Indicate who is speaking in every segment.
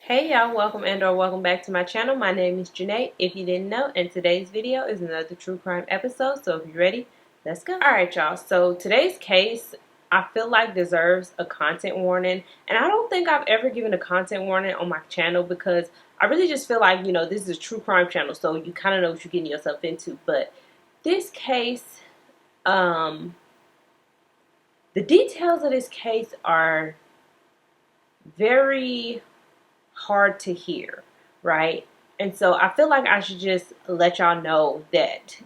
Speaker 1: Hey y'all, welcome and/or welcome back to my channel. My name is Janae, if you didn't know, and today's video is another true crime episode. So if you're ready, let's go. Alright y'all, so today's case I feel like deserves a content warning, and I don't think I've ever given a content warning on my channel because I really just feel like, this is a true crime channel, so you kind of know what you're getting yourself into. But this case, the details of this case are very hard to hear, right? And so I feel like I should just let y'all know that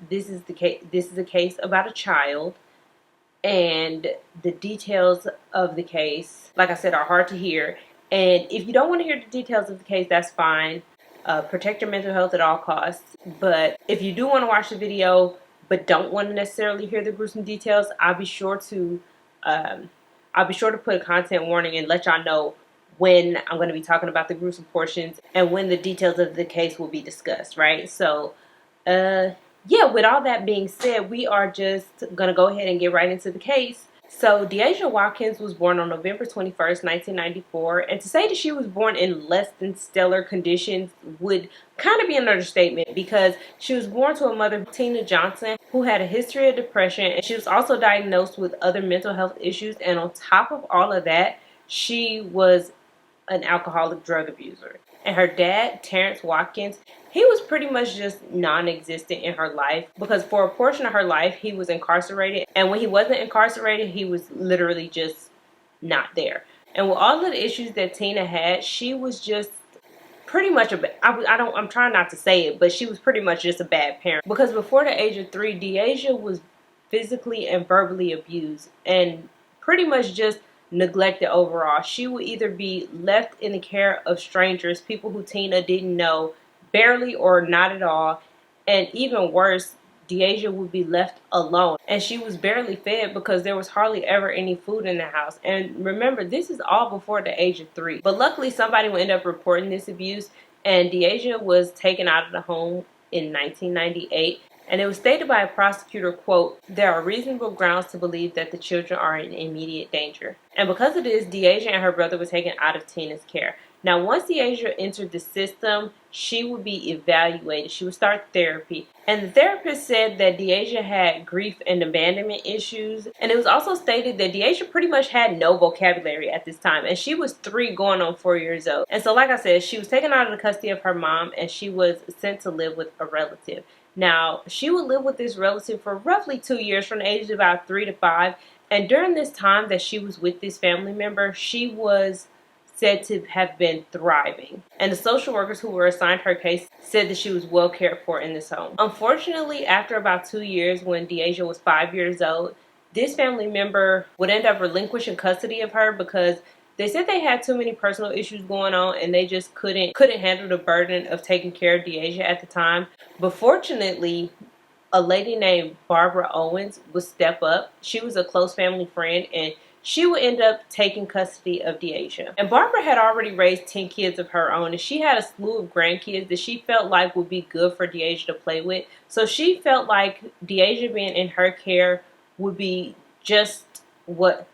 Speaker 1: this is the case. This is a case about a child, and the details of the case, like I said, are hard to hear. And if you don't want to hear the details of the case, that's fine. Protect your mental health at all costs. But if you do want to watch the video but don't want to necessarily hear the gruesome details, I'll be sure to put a content warning and let y'all know when I'm going to be talking about the gruesome portions and when the details of the case will be discussed, right? So, yeah, with all that being said, we are just going to go ahead and get right into the case. So, Deasia Watkins was born on November 21st, 1994, and to say that she was born in less than stellar conditions would kind of be an understatement because she was born to a mother, Tina Johnson, who had a history of depression, and she was also diagnosed with other mental health issues, and on top of all of that, she was an alcoholic drug abuser. And her dad, Terrence Watkins, he was pretty much just non-existent in her life because for a portion of her life he was incarcerated, and when he wasn't incarcerated he was literally just not there. And with all of the issues that Tina had, she was just pretty much I'm trying not to say it, but she was pretty much just a bad parent because before the age of 3, Deasia was physically and verbally abused and pretty much just neglected overall. She would either be left in the care of strangers, people who Tina didn't know, barely or not at all, and even worse, Deasia would be left alone, and she was barely fed because there was hardly ever any food in the house. And remember, this is all before the age of 3. But luckily, somebody would end up reporting this abuse, and Deasia was taken out of the home in 1998. And it was stated by a prosecutor, quote, "There are reasonable grounds to believe that the children are in immediate danger." And because of this, Deasia and her brother were taken out of Tina's care. Now, once Deasia entered the system, she would be evaluated. She would start therapy. And the therapist said that Deasia had grief and abandonment issues. And it was also stated that Deasia pretty much had no vocabulary at this time. And she was 3 going on 4 years old. And so, like I said, she was taken out of the custody of her mom and she was sent to live with a relative. Now, she would live with this relative for roughly 2 years, from the age of about 3 to 5. And during this time that she was with this family member, she was said to have been thriving. And the social workers who were assigned her case said that she was well cared for in this home. Unfortunately, after about 2 years, when Deasia was 5 years old, this family member would end up relinquishing custody of her because they said they had too many personal issues going on and they just couldn't handle the burden of taking care of Deasia at the time. But fortunately, a lady named Barbara Owens would step up. She was a close family friend, and she would end up taking custody of Deasia. And Barbara had already raised 10 kids of her own, and she had a slew of grandkids that she felt like would be good for Deasia to play with. So she felt like Deasia being in her care would be just what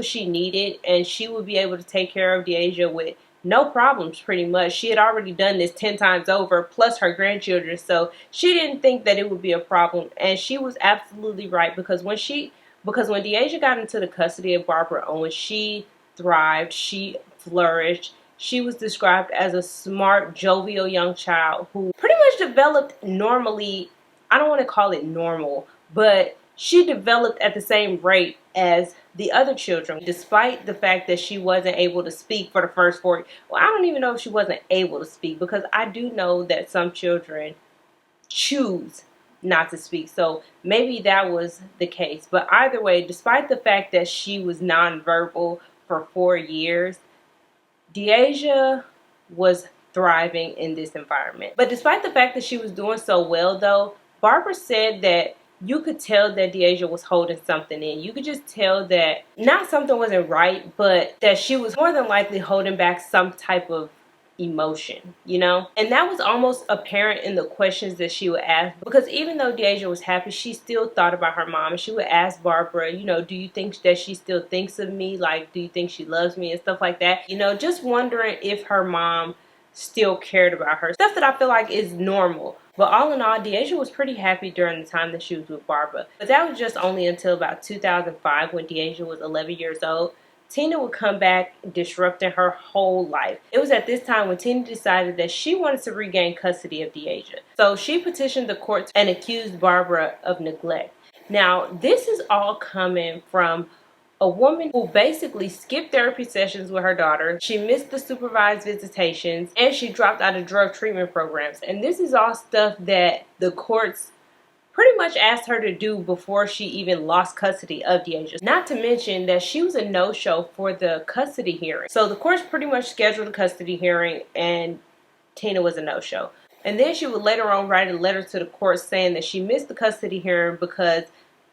Speaker 1: she needed, and she would be able to take care of Deasia with no problems, pretty much. She had already done this 10 times over, plus her grandchildren, so she didn't think that it would be a problem. And she was absolutely right, because when Deasia got into the custody of Barbara Owens, she thrived, she flourished. She was described as a smart, jovial young child who pretty much developed normally. I don't want to call it normal, but she developed at the same rate as the other children, despite the fact that she wasn't able to speak for the first 4 years. Well, I don't even know if she wasn't able to speak, because I do know that some children choose not to speak. So maybe that was the case. But either way, despite the fact that she was nonverbal for 4 years, Deasia was thriving in this environment. But despite the fact that she was doing so well, though, Barbara said that you could tell that Deasia was holding something in. You could just tell that not something wasn't right, but that she was more than likely holding back some type of emotion, you know? And that was almost apparent in the questions that she would ask, because even though Deasia was happy, she still thought about her mom, and she would ask Barbara, you know, do you think that she still thinks of me? Like, do you think she loves me and stuff like that? You know, just wondering if her mom still cared about her. Stuff that I feel like is normal. But all in all, Deasia was pretty happy during the time that she was with Barbara. But that was just only until about 2005, when Deasia was 11 years old. Tina would come back, disrupting her whole life. It was at this time when Tina decided that she wanted to regain custody of Deasia. So she petitioned the courts and accused Barbara of neglect. Now, this is all coming from a woman who basically skipped therapy sessions with her daughter. She missed the supervised visitations, and she dropped out of drug treatment programs. And this is all stuff that the courts pretty much asked her to do before she even lost custody of Deasia. Not to mention that she was a no-show for the custody hearing. So the courts pretty much scheduled the custody hearing, and Tina was a no-show. And then she would later on write a letter to the court saying that she missed the custody hearing because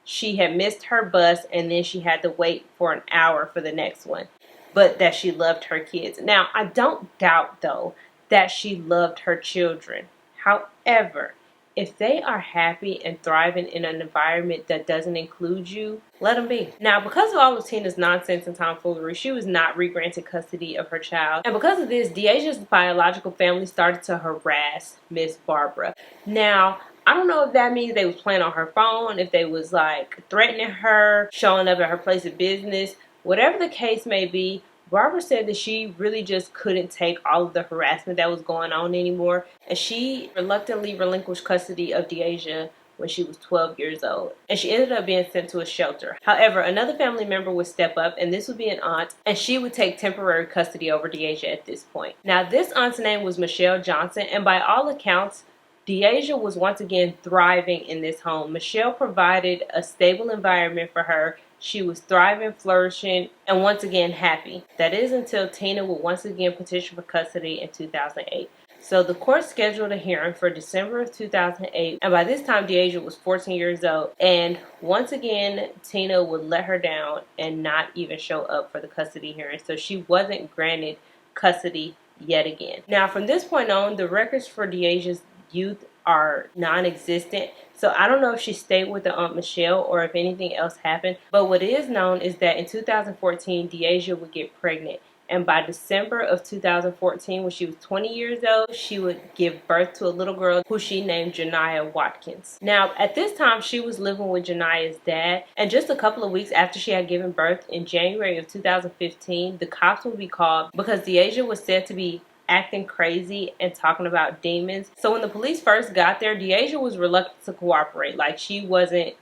Speaker 1: she had missed her bus, and then she had to wait for an hour for the next one. But that she loved her kids. Now, I don't doubt, though, that she loved her children. However, if they are happy and thriving in an environment that doesn't include you, let them be. Now, because of all of Tina's nonsense and tomfoolery, she was not re-granted custody of her child. And because of this, Deasia's biological family started to harass Miss Barbara. Now, I don't know if that means they was playing on her phone, if they was like threatening her, showing up at her place of business. Whatever the case may be, Barbara said that she really just couldn't take all of the harassment that was going on anymore, and she reluctantly relinquished custody of Deasia when she was 12 years old, and she ended up being sent to a shelter. However, another family member would step up, and this would be an aunt, and she would take temporary custody over Deasia at this point. Now, this aunt's name was Michelle Johnson, and by all accounts, Deasia was once again thriving in this home. Michelle provided a stable environment for her. She was thriving, flourishing, and once again happy. That is until Tina would once again petition for custody in 2008. So the court scheduled a hearing for December of 2008, and by this time Deasia was 14 years old. And once again, Tina would let her down and not even show up for the custody hearing. So she wasn't granted custody yet again. Now, from this point on, the records for Deasia's youth are non-existent. So I don't know if she stayed with the Aunt Michelle or if anything else happened. But what is known is that in 2014, Deasia would get pregnant. And by December of 2014, when she was 20 years old, she would give birth to a little girl who she named Janiah Watkins. Now, at this time, she was living with Janiah's dad. And just a couple of weeks after she had given birth, in January of 2015, the cops would be called because Deasia was said to be acting crazy and talking about demons. So when the police first got there, Deasia was reluctant to cooperate. Like, she wasn't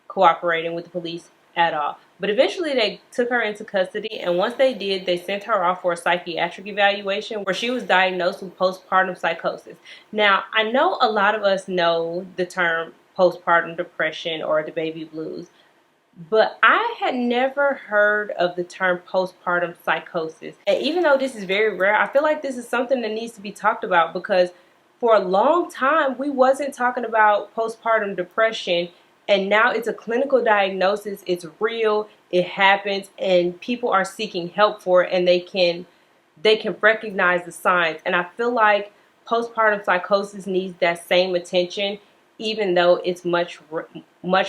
Speaker 1: cooperating with the police at all. But eventually they took her into custody, and once they did, they sent her off for a psychiatric evaluation where she was diagnosed with postpartum psychosis. Now, I know a lot of us know the term postpartum depression or the baby blues, but I had never heard of the term postpartum psychosis. And even though this is very rare, I feel like this is something that needs to be talked about, because for a long time we wasn't talking about postpartum depression, and now it's a clinical diagnosis. It's real, it happens, and people are seeking help for it, and they can recognize the signs. And I feel like postpartum psychosis needs that same attention, even though it's much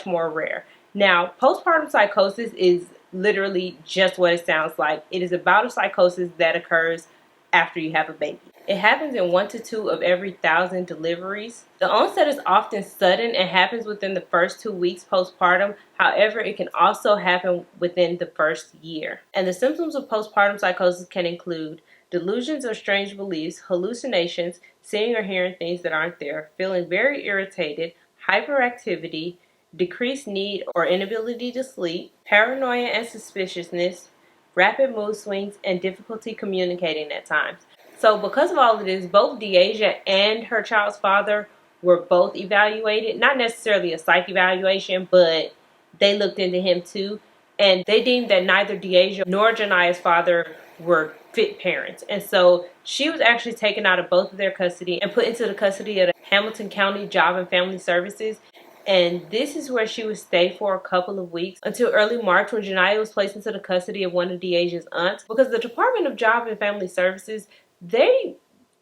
Speaker 1: more rare. Now, postpartum psychosis is literally just what it sounds like. It is about a psychosis that occurs after you have a baby. It happens in 1 to 2 of every 1,000 deliveries. The onset is often sudden and happens within the first 2 weeks postpartum. However, it can also happen within the first year. And the symptoms of postpartum psychosis can include delusions or strange beliefs, hallucinations, seeing or hearing things that aren't there, feeling very irritated, hyperactivity, decreased need or inability to sleep, paranoia and suspiciousness, rapid mood swings, and difficulty communicating at times. So because of all of this, both Deasia and her child's father were both evaluated. Not necessarily a psych evaluation, but they looked into him too. And they deemed that neither Deasia nor Janiah's father were fit parents. And so she was actually taken out of both of their custody and put into the custody of the Hamilton County Job and Family Services. And this is where she would stay for a couple of weeks until early March, when Janiah was placed into the custody of one of Deasia's aunts. Because the Department of Job and Family Services, they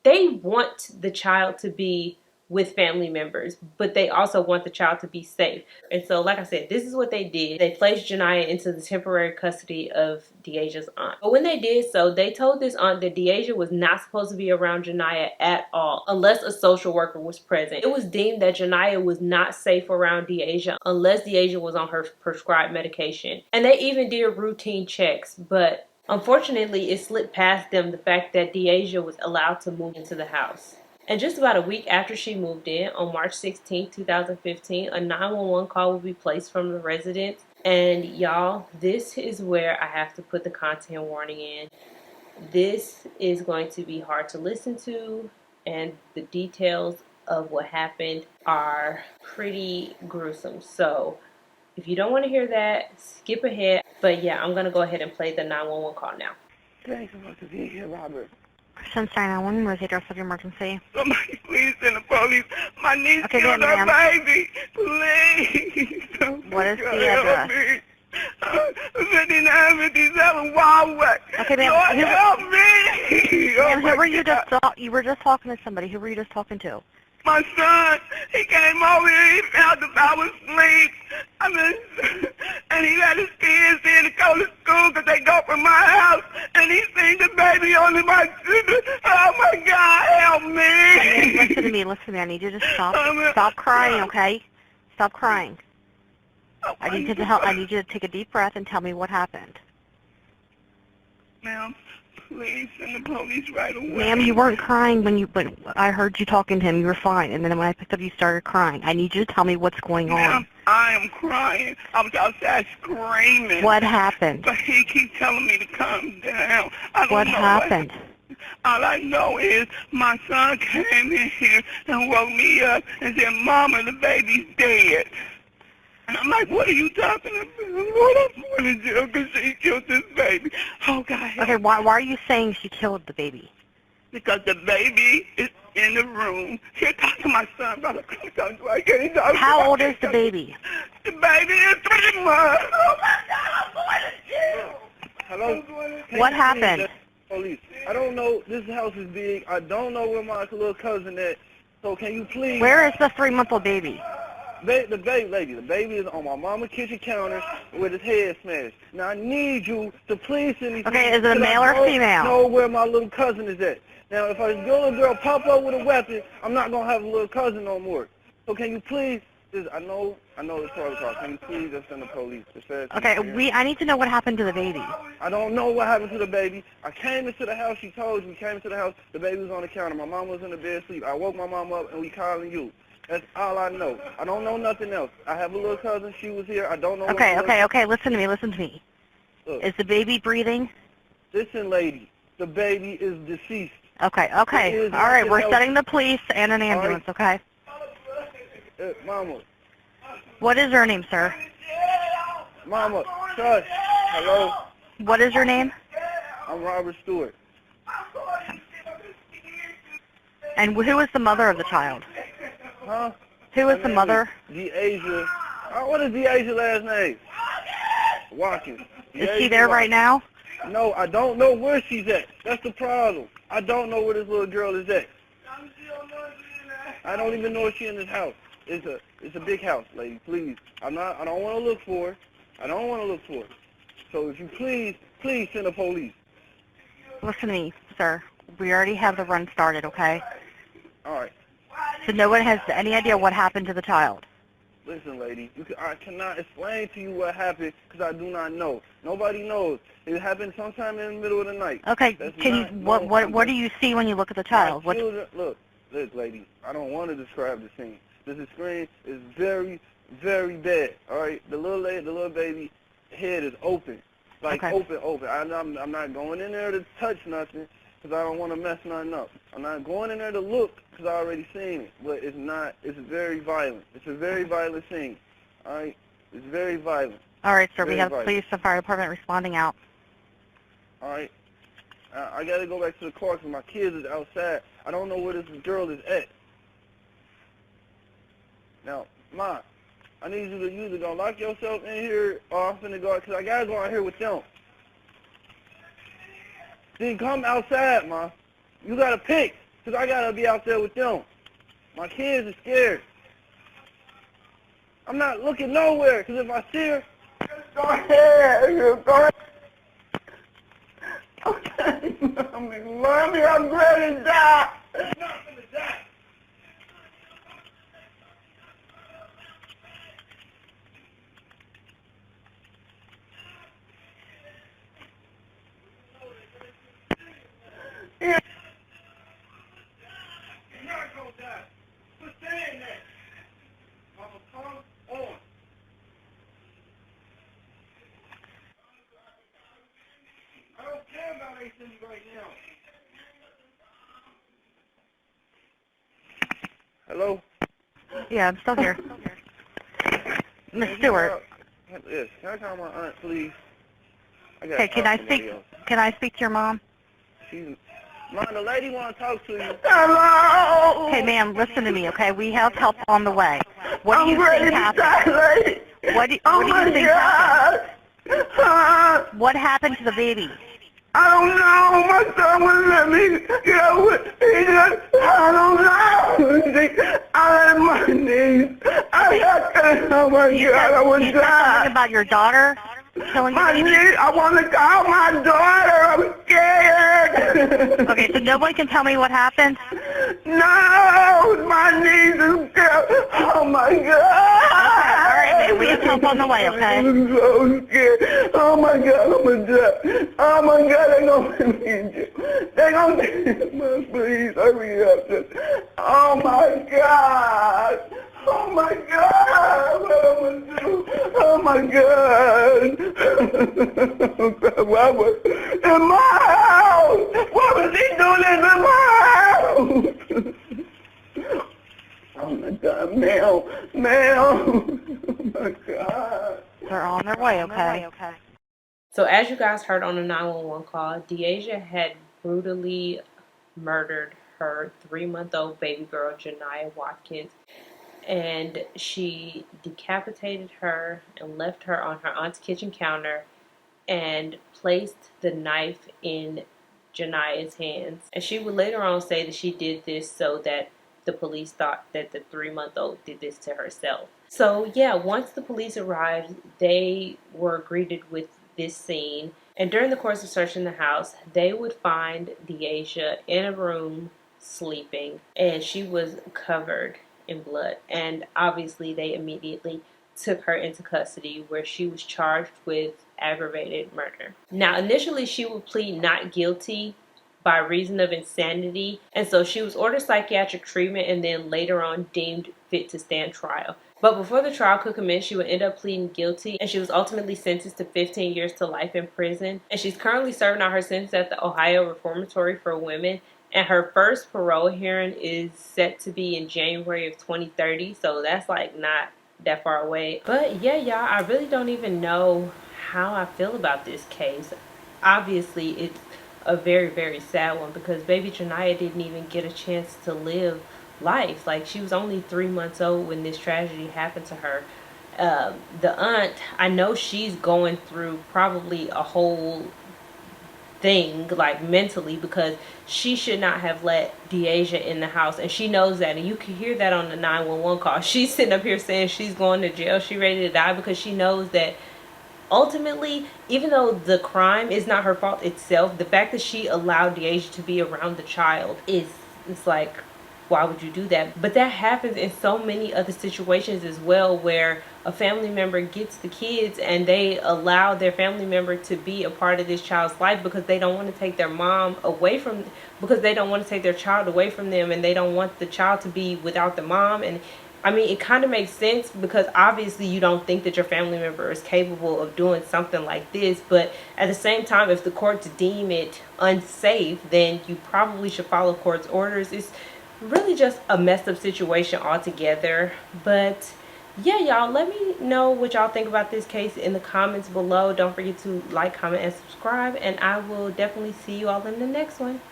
Speaker 1: they want the child to be with family members, but they also want the child to be safe. And so, like I said, this is what they did. They placed Janiyah into the temporary custody of Deaja's aunt. But when they did so, they told this aunt that Deaja was not supposed to be around Janiyah at all, unless a social worker was present. It was deemed that Janiyah was not safe around Deaja unless Deaja was on her prescribed medication. And they even did routine checks, but unfortunately, it slipped past them the fact that Deaja was allowed to move into the house. And just about a week after she moved in, on March 16, 2015, a 911 call will be placed from the residence. And y'all, this is where I have to put the content warning in. This is going to be hard to listen to, and the details of what happened are pretty gruesome. So if you don't want to hear that, skip ahead. But yeah, I'm going to go ahead and play the 911 call now.
Speaker 2: Thanks so much for being here, Robert.
Speaker 3: Sunshine, I want to know the address of your emergency.
Speaker 2: Somebody please send the police. My niece killed her baby. Please.
Speaker 3: What is the address?
Speaker 2: 5957 Wildwood.
Speaker 3: Okay, ma'am.
Speaker 2: Lord, help me.
Speaker 3: Ma'am, who were you just you were just talking to somebody. Who were you just talking to?
Speaker 2: My son, he came over here, he found that I was asleep. And he let his kids in to go to school because they go from my house. And he seen the baby on my oh my God, help me.
Speaker 3: Okay, listen to me, I need you to stop crying, okay? Stop crying. I need you to take a deep breath and tell me what happened.
Speaker 2: Ma'am, please send the police right away.
Speaker 3: Ma'am, you weren't crying but I heard you talking to him. You were fine. And then when I picked up, you started crying. I need you to tell me what's going on.
Speaker 2: I am crying. I was outside screaming.
Speaker 3: What happened?
Speaker 2: But he keeps telling me to calm down. I don't
Speaker 3: what
Speaker 2: know
Speaker 3: happened?
Speaker 2: All I know is my son came in here and woke me up and said, Mama, the baby's dead. And I'm like, what are you talking about? What I'm going to do because she killed this baby. Oh, God.
Speaker 3: Okay, why are you saying she killed the baby?
Speaker 2: Because the baby is in the room. Here, talk to my son, brother.
Speaker 3: How old is the baby?
Speaker 2: The baby is 3 months. Oh, my God, I'm going to jail.
Speaker 4: Hello?
Speaker 3: What happened?
Speaker 4: Police. I don't know. This house is big. I don't know where my little cousin is. So can you please...
Speaker 3: Where is the 3-month-old baby?
Speaker 4: The baby is on my mama's kitchen counter with his head smashed. Now I need you to please send me...
Speaker 3: Okay, is it a male or female?
Speaker 4: I know where my little cousin is at. Now if a little girl pop up with a weapon, I'm not going to have a little cousin no more. So can you please... I know it's hard to talk. Can you please just send the police?
Speaker 3: Okay, I need to know what happened to the baby.
Speaker 4: I don't know what happened to the baby. I came into the house. She told me. Came into the house. The baby was on the counter. My mom was in the bed asleep. I woke my mom up and we calling you. That's all I know. I don't know nothing else. I have a little cousin. She was here. I don't know.
Speaker 3: Okay. Listen to me.
Speaker 4: Look,
Speaker 3: is the baby breathing?
Speaker 4: Listen, lady. The baby is deceased.
Speaker 3: Okay. All right, we're setting the police and an ambulance, okay?
Speaker 4: Mama.
Speaker 3: What is your name, sir?
Speaker 4: Mama, shush. Hello?
Speaker 3: What is your name?
Speaker 4: I'm Robert Stewart.
Speaker 3: And who is the mother of the child?
Speaker 4: Huh?
Speaker 3: Who is the mother?
Speaker 4: Deaja. What is Deaja's last name? Watkins.
Speaker 3: Is she there right now?
Speaker 4: No, I don't know where she's at. That's the problem. I don't know where this little girl is at. I don't even know if she's in this house. It's a big house, lady. Please. I don't want to look for her. So if you please send the police.
Speaker 3: Listen to me, sir. We already have the run started, okay?
Speaker 4: All right.
Speaker 3: So no one has any idea what happened to the child.
Speaker 4: Listen, lady. I cannot explain to you what happened because I do not know. Nobody knows. It happened sometime in the middle of the night.
Speaker 3: Okay. What do you see when you look at the child?
Speaker 4: Look, lady. I don't want to describe the scene. The screen is very, very bad. All right, the little baby head is open, open. I'm not going in there to touch nothing because I don't want to mess nothing up. I'm not going in there to look because I already seen it. But it's not. It's very violent. It's a very violent scene. All right, it's very violent.
Speaker 3: All right, sir. We have police and fire department responding out.
Speaker 4: All right, I gotta go back to the car because my kids is outside. I don't know where this girl is at. Now, Ma, I need you to either go lock yourself in here or I'm finna go, because I gotta go out here with them. Then come outside, Ma. You gotta pick. Because I got to be out there with them. My kids are scared. I'm not looking nowhere, because if I see her, go ahead. Go ahead. Okay, Mommy, I'm ready to die. I'm not going to die. You're not going to die. Quit saying that. Mama, come on. I don't care about anything right now. Hello?
Speaker 3: Yeah, I'm still here. Miss Stewart.
Speaker 4: Yes, can I call my aunt, please?
Speaker 3: Okay, can I speak to your mom?
Speaker 4: Mom, the lady want to talk to you. Hello?
Speaker 3: Hey, ma'am, listen to me, okay? We have help on the way. What do you think happened? What do you think happened? What happened to the baby?
Speaker 2: I don't know. My son wouldn't let me go. He just, I don't know. I had my knees. Oh my God, I would
Speaker 3: You said
Speaker 2: die.
Speaker 3: something about your daughter killing
Speaker 2: My
Speaker 3: your baby?
Speaker 2: knees, I want to call my daughter. I'm scared.
Speaker 3: Okay, so no one can tell me what happened?
Speaker 2: No, my knees are scared. Oh my God.
Speaker 3: All right, ma'am, we have help on the way, okay?
Speaker 2: I'm so scared. Oh my God, I'm gonna die. Oh my God, they're gonna put me in jail. They're gonna Mom, please hurry up. Oh my God. Oh my God. What am I gonna do? Oh my God. What was in my house? What was he doing in my house? Oh my God, Mel. Oh my God.
Speaker 3: They're on their way, okay?
Speaker 1: So as you guys heard on the 911 call, Deasia had brutally murdered her 3-month-old baby girl, Janiyah Watkins, and she decapitated her and left her on her aunt's kitchen counter and placed the knife in Janiyah's hands. And she would later on say that she did this so that the police thought that the 3-month-old did this to herself. So yeah, once the police arrived, they were greeted with this scene. And during the course of searching the house, they would find Deasia in a room sleeping, and she was covered in blood. And obviously they immediately took her into custody, where she was charged with aggravated murder. Now, initially she would plead not guilty by reason of insanity, and so she was ordered psychiatric treatment and then later on deemed fit to stand trial. But before the trial could commence, she would end up pleading guilty, and she was ultimately sentenced to 15 years to life in prison. And she's currently serving out her sentence at the Ohio Reformatory for Women, and her first parole hearing is set to be in January of 2030, so that's like not that far away. But yeah, y'all, I really don't even know how I feel about this case. Obviously, it's a very, very sad one, because baby Janiyah didn't even get a chance to live life. Like, she was only 3 months old when this tragedy happened to her. The aunt, I know she's going through probably a whole thing, like mentally, because she should not have let Deasia in the house, and she knows that, and you can hear that on the 911 call. She's sitting up here saying she's going to jail, she ready to die, because she knows that ultimately, even though the crime is not her fault itself, the fact that she allowed Deasia to be around the child it's like, why would you do that? But that happens in so many other situations as well, where a family member gets the kids and they allow their family member to be a part of this child's life because they don't want to take their mom away from, because they don't want to take their child away from them, and they don't want the child to be without the mom. And I mean, it kind of makes sense, because obviously you don't think that your family member is capable of doing something like this. But at the same time, if the courts deem it unsafe, then you probably should follow court's orders. It's really just a messed up situation altogether. But yeah, y'all, let me know what y'all think about this case in the comments below. Don't forget to like, comment, and subscribe, and I will definitely see you all in the next one.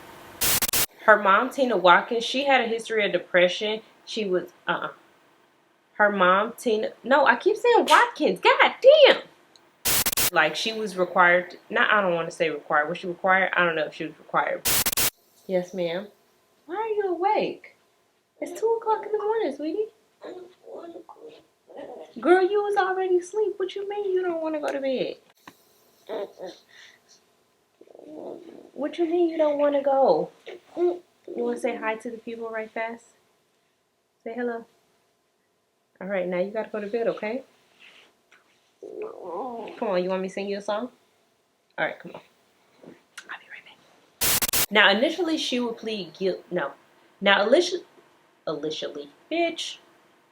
Speaker 1: Her mom, Tina Watkins, she had a history of depression. She was her mom, Tina, no, I keep saying Watkins, god damn. Like, she was required, I don't want to say required, was she required? I don't know if she was required. Yes, ma'am. Why are you awake? It's 2 o'clock in the morning, sweetie. Girl, you was already asleep. What you mean you don't want to go to bed? What you mean you don't want to go? You want to say hi to the people right fast? Say hello. All right, now you got to go to bed, okay? Come on, you want me to sing you a song? All right, come on. I'll be right back. Now, initially, she would plead guilt. No. Now, initially, bitch.